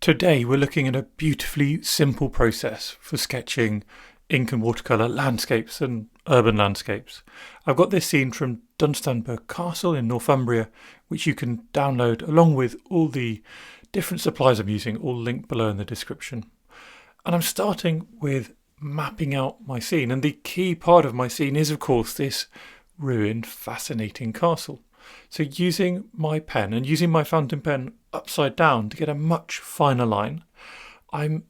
Today we're looking at a beautifully simple process for sketching ink and watercolour landscapes and urban landscapes. I've got this scene from Dunstanburgh Castle in Northumbria, which you can download along with all the different supplies I'm using, all linked below in the description. And I'm starting with mapping out my scene, and the key part of my scene is of course this ruined, fascinating castle. So using my pen and using my fountain pen upside down to get a much finer line, I'm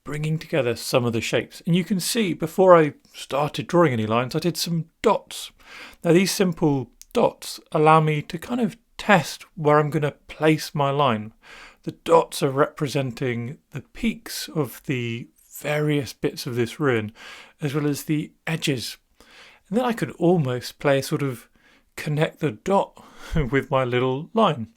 bringing together some of the shapes. And you can see before I started drawing any lines, I did some dots. Now these simple dots allow me to kind of test where I'm going to place my line. The dots are representing the peaks of the various bits of this ruin, as well as the edges. And then I could almost play a sort of connect the dot with my little line.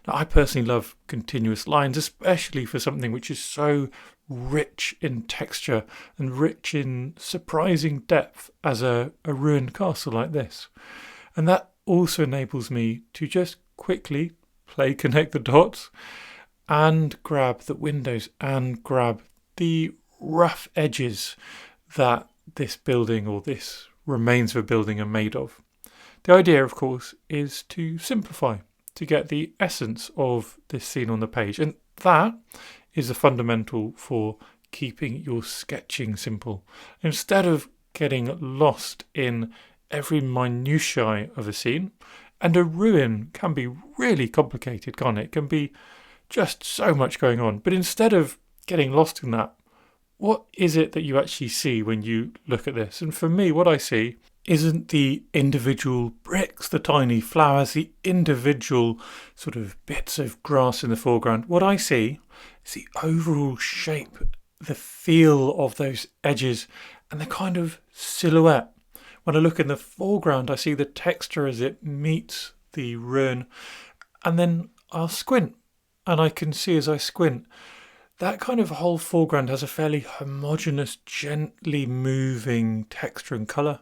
Now I personally love continuous lines, especially for something which is so rich in texture and rich in surprising depth as a ruined castle like this. And that also enables me to just quickly play connect the dots and grab the windows and grab the rough edges that this building or this remains of a building are made of. The idea, of course, is to simplify, to get the essence of this scene on the page. And that is the fundamental for keeping your sketching simple. Instead of getting lost in every minutiae of a scene, and a ruin can be really complicated, can't it? It can be just so much going on. But instead of getting lost in that, what is it that you actually see when you look at this? And for me, what I see isn't the individual bricks, the tiny flowers, the individual sort of bits of grass in the foreground. What I see is the overall shape, the feel of those edges and the kind of silhouette. When I look in the foreground, I see the texture as it meets the ruin, and then I'll squint and I can see as I squint that kind of whole foreground has a fairly homogeneous, gently moving texture and colour,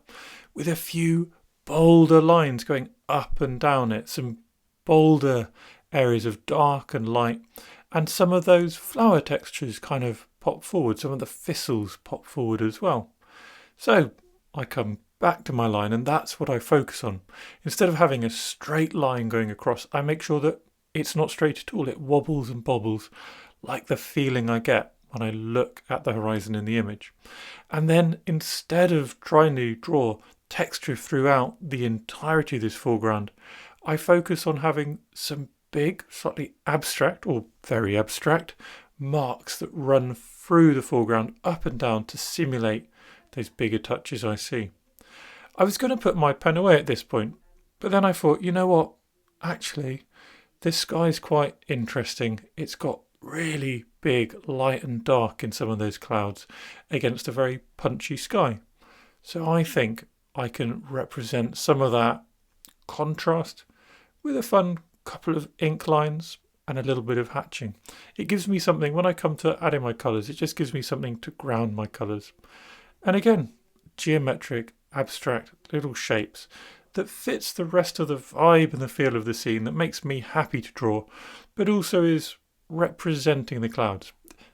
with a few bolder lines going up and down it, some bolder areas of dark and light, and some of those flower textures kind of pop forward, some of the thistles pop forward as well. So I come back to my line and that's what I focus on. Instead of having a straight line going across, I make sure that it's not straight at all, it wobbles and bobbles, like the feeling I get when I look at the horizon in the image. And then instead of trying to draw texture throughout the entirety of this foreground, I focus on having some big, slightly abstract or very abstract marks that run through the foreground up and down to simulate those bigger touches I see. I was going to put my pen away at this point, but then I thought, you know what, actually this sky's quite interesting. It's got really big light and dark in some of those clouds against a very punchy sky. So I think I can represent some of that contrast with a fun couple of ink lines and a little bit of hatching. It gives me something, when I come to adding my colours, it just gives me something to ground my colours. And again, geometric, abstract little shapes that fits the rest of the vibe and the feel of the scene, that makes me happy to draw, but also is representing the clouds.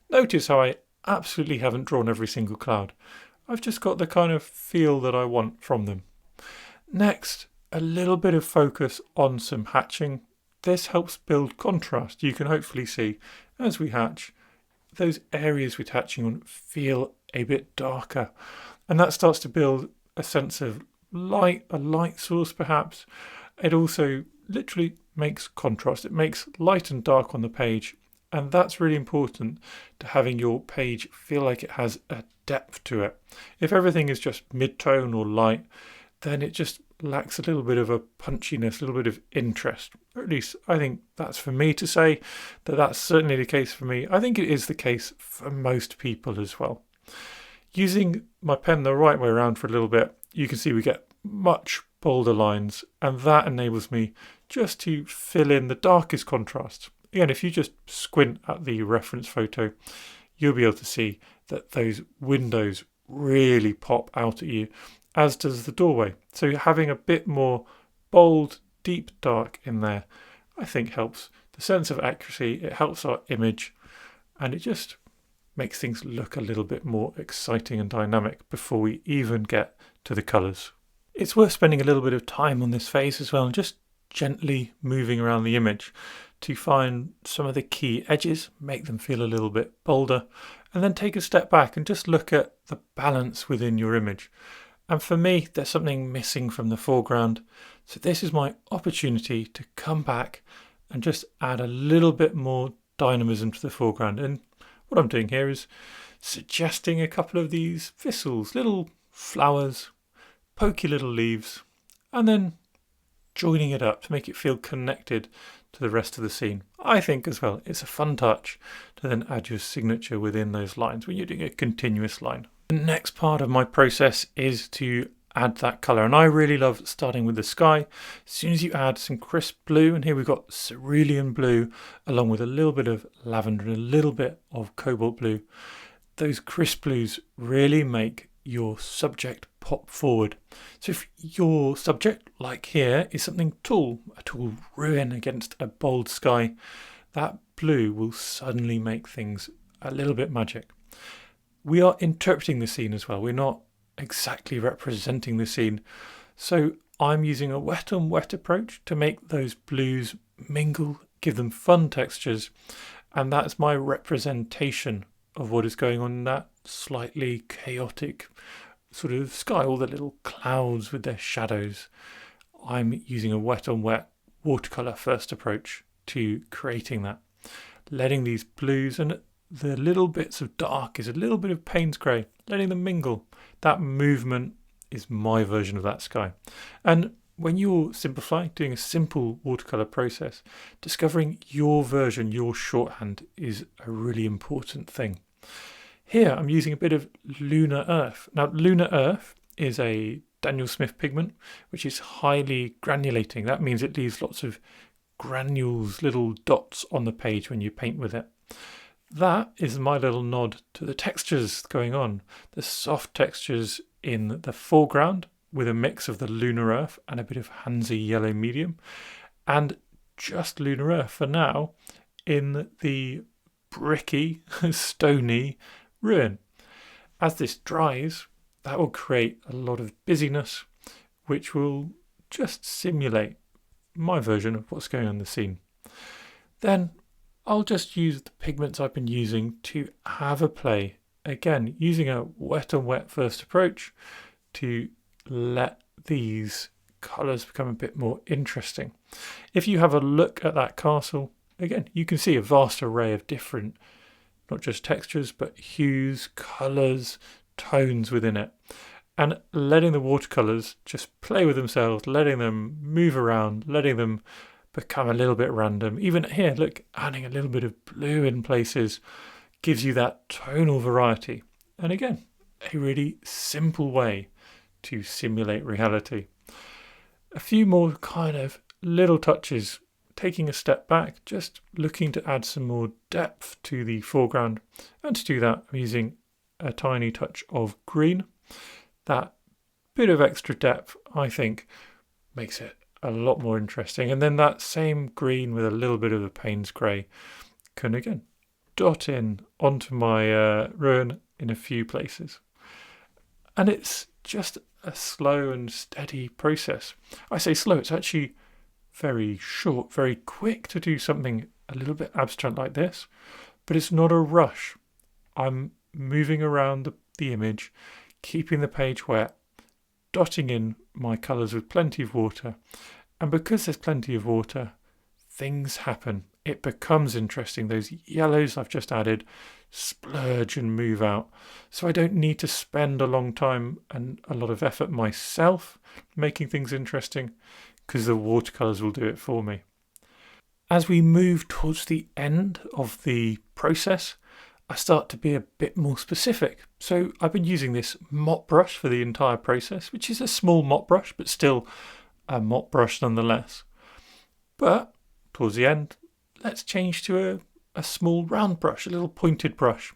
Notice how I absolutely haven't drawn every single cloud. I've just got the kind of feel that I want from them. Next, a little bit of focus on some hatching. This helps build contrast. You can hopefully see as we hatch, those areas with hatching on feel a bit darker. And that starts to build a sense of light, a light source perhaps. It also literally makes contrast. It makes light and dark on the page. And that's really important to having your page feel like it has a depth to it. If everything is just mid-tone or light, then it just lacks a little bit of a punchiness, a little bit of interest. Or at least I think that's for me to say, that that's certainly the case for me. I think it is the case for most people as well. Using my pen the right way around for a little bit, you can see we get much bolder lines, and that enables me just to fill in the darkest contrast. Again, if you just squint at the reference photo, you'll be able to see that those windows really pop out at you, as does the doorway. So having a bit more bold, deep dark in there, I think helps the sense of accuracy. It helps our image, and it just makes things look a little bit more exciting and dynamic before we even get to the colours. It's worth spending a little bit of time on this phase as well, and just gently moving around the image to find some of the key edges, make them feel a little bit bolder, and then take a step back and just look at the balance within your image. And for me, there's something missing from the foreground, so this is my opportunity to come back and just add a little bit more dynamism to the foreground. And what I'm doing here is suggesting a couple of these thistles, little flowers, pokey little leaves, and then joining it up to make it feel connected to the rest of the scene. I think as well it's a fun touch to then add your signature within those lines when you're doing a continuous line. The next part of my process is to add that colour, and I really love starting with the sky. As soon as you add some crisp blue, and here we've got cerulean blue along with a little bit of lavender and a little bit of cobalt blue, those crisp blues really make your subject pop forward. So if your subject, like here, is something tall, a tall ruin against a bold sky, that blue will suddenly make things a little bit magic. We are interpreting the scene as well. We're not exactly representing the scene. So I'm using a wet on wet approach to make those blues mingle, give them fun textures, and that's my representation of what is going on in that slightly chaotic sort of sky, all the little clouds with their shadows. I'm using a wet on wet watercolor first approach to creating that, letting these blues and the little bits of dark is a little bit of Payne's grey, letting them mingle. That movement is my version of that sky. And when you're simplifying, doing a simple watercolor process, discovering your version, your shorthand is a really important thing. Here I'm using a bit of Lunar Earth. Now Lunar Earth is a Daniel Smith pigment which is highly granulating. That means it leaves lots of granules, little dots on the page when you paint with it. That is my little nod to the textures going on. The soft textures in the foreground with a mix of the Lunar Earth and a bit of Hansi yellow medium, and just Lunar Earth for now in the bricky, stony ruin. As this dries, that will create a lot of busyness, which will just simulate my version of what's going on in the scene. Then I'll just use the pigments I've been using to have a play. Again, using a wet on wet first approach to let these colours become a bit more interesting. If you have a look at that castle, again, you can see a vast array of different, not just textures, but hues, colours, tones within it. And letting the watercolours just play with themselves, letting them move around, letting them become a little bit random. Even here, look, adding a little bit of blue in places gives you that tonal variety. And again, a really simple way to simulate reality. A few more kind of little touches, taking a step back, just looking to add some more depth to the foreground. And to do that, I'm using a tiny touch of green. That bit of extra depth, I think, makes it a lot more interesting. And then that same green with a little bit of the Payne's grey can again dot in onto my ruin in a few places. And it's just a slow and steady process. I say slow, it's actually very short, very quick to do something a little bit abstract like this, but it's not a rush. I'm moving around the image, keeping the page wet, dotting in my colours with plenty of water, and because there's plenty of water, things happen. It becomes interesting. Those yellows I've just added splurge and move out, so I don't need to spend a long time and a lot of effort myself making things interesting, because the watercolours will do it for me. As we move towards the end of the process, I start to be a bit more specific. So I've been using this mop brush for the entire process, which is a small mop brush, but still a mop brush nonetheless. But towards the end, let's change to a small round brush, a little pointed brush.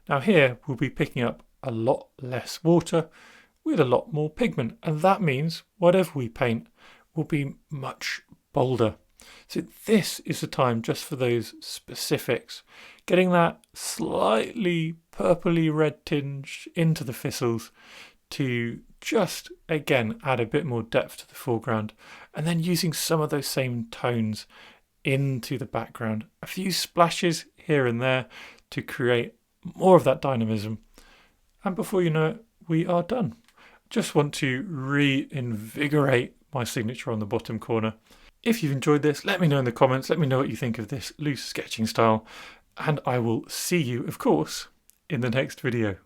Now here we'll be picking up a lot less water with a lot more pigment, and that means whatever we paint will be much bolder. So this is the time just for those specifics, getting that slightly purpley red tinge into the thistles to just, again, add a bit more depth to the foreground, and then using some of those same tones into the background. A few splashes here and there to create more of that dynamism. And before you know it, we are done. Just want to reinvigorate my signature on the bottom corner. If you've enjoyed this, let me know in the comments. Let me know what you think of this loose sketching style. And I will see you, of course, in the next video.